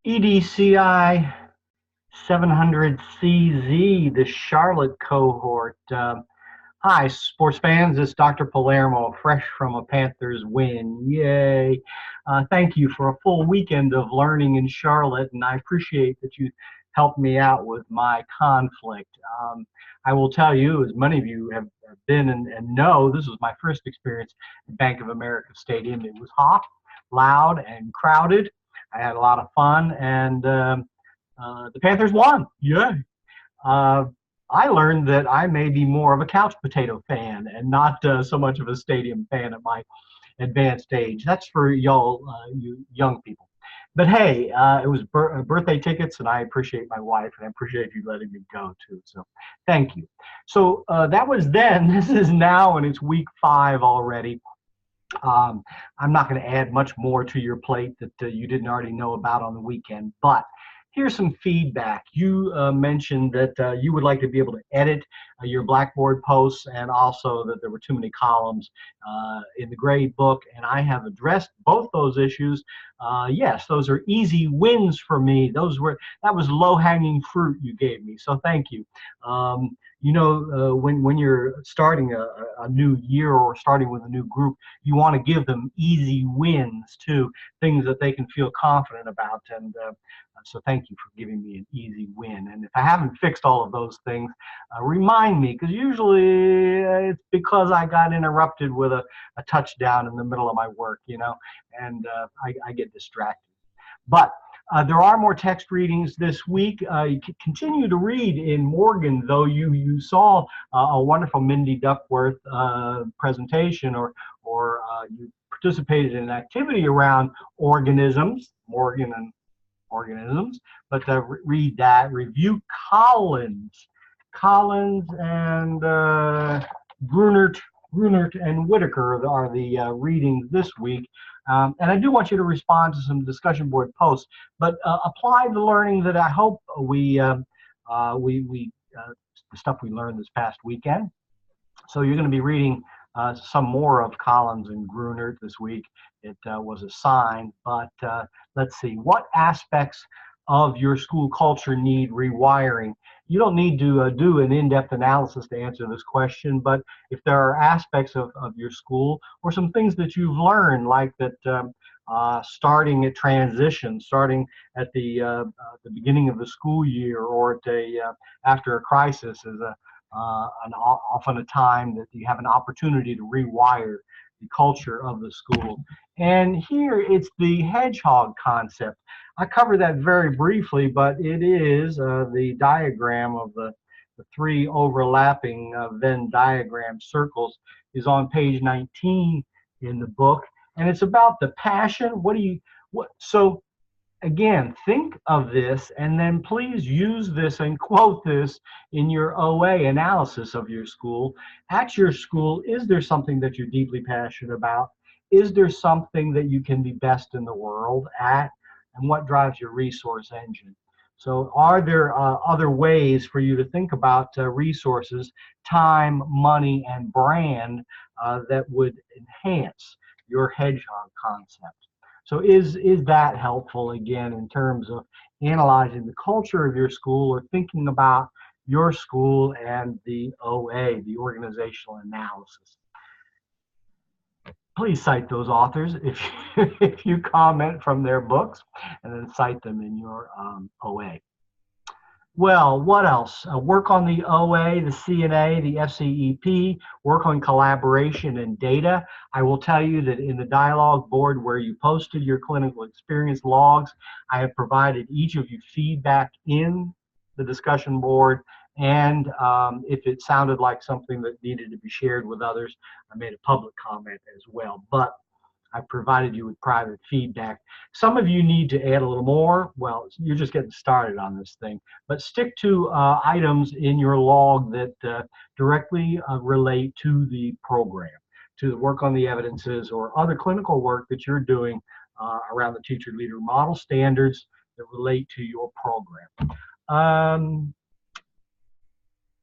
EDCI 700CZ, the Charlotte cohort. Hi, sports fans. It's Dr. Palermo, fresh from a Panthers win. Yay. Thank you for a full weekend of learning in Charlotte, and I appreciate that you helped me out with my conflict. I will tell you, as many of you have been and know, this was my first experience at Bank of America Stadium. It was hot, loud, and crowded. I had a lot of fun, and the Panthers won. Yay. Uh, I learned that I may be more of a couch potato fan and not so much of a stadium fan at my advanced age. That's for y'all, you young people. But hey, it was birthday tickets, and I appreciate my wife, and I appreciate you letting me go too. So thank you. So that was then. This is now, and it's week 5 already. I'm not going to add much more to your plate that you didn't already know about on the weekend, but here's some feedback. You mentioned that you would like to be able to edit your Blackboard posts, and also that there were too many columns in the grade book, and I have addressed both those issues. Yes, those are easy wins for me. That was low-hanging fruit you gave me, so thank you. You know, when you're starting a new year or starting with a new group, you want to give them easy wins too, things that they can feel confident about. And so thank you for giving me an easy win. And if I haven't fixed all of those things, remind me, because usually it's because I got interrupted with a touchdown in the middle of my work, you know, and I get distracted. But there are more text readings this week. You can continue to read in Morgan, though you saw a wonderful Mindy Duckworth presentation, or you participated in an activity around organisms, Morgan and organisms. But read that. Review Collins and Grunert and Whitaker are the readings this week. And I do want you to respond to some discussion board posts, but apply the learning that I hope the stuff we learned this past weekend. So you're going to be reading some more of Collins and Grunert this week. It was assigned, but let's see, what aspects of your school culture need rewiring? You don't need to do an in-depth analysis to answer this question, but if there are aspects of your school or some things that you've learned, like that starting at transition, starting at the beginning of the school year, or at after a crisis is often a time that you have an opportunity to rewire the culture of the school. And here it's the hedgehog concept. I covered that very briefly, but it is the diagram of the 3 overlapping Venn diagram circles is on page 19 in the book, and it's about the passion. So again, think of this, and then please use this and quote this in your OA analysis of your school. At your school, is there something that you're deeply passionate about? Is there something that you can be best in the world at? And what drives your resource engine? So are there other ways for you to think about resources, time, money, and brand that would enhance your hedgehog concept? So is that helpful, again, in terms of analyzing the culture of your school, or thinking about your school and the OA, the organizational analysis? Please cite those authors if you comment from their books, and then cite them in your OA. Well, what else? Work on the OA, the CNA, the FCEP, work on collaboration and data. I will tell you that in the dialogue board where you posted your clinical experience logs, I have provided each of you feedback in the discussion board, and if it sounded like something that needed to be shared with others, I made a public comment as well. But I provided you with private feedback. Some of you need to add a little more. Well, you're just getting started on this thing, but stick to items in your log that directly relate to the program, to the work on the evidences or other clinical work that you're doing around the teacher leader model standards that relate to your program.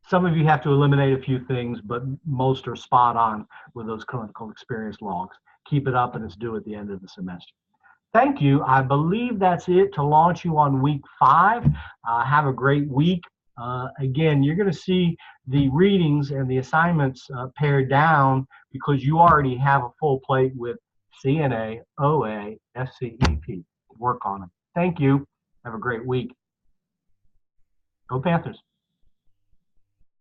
Some of you have to eliminate a few things, but most are spot on with those clinical experience logs. Keep it up, and it's due at the end of the semester. thank you. I believe that's it to launch you on week 5. Have a great week. Again, you're going to see the readings and the assignments pared down because you already have a full plate with CNA, OA, FCEP. Work on them. Thank you. Have a great week. Go Panthers.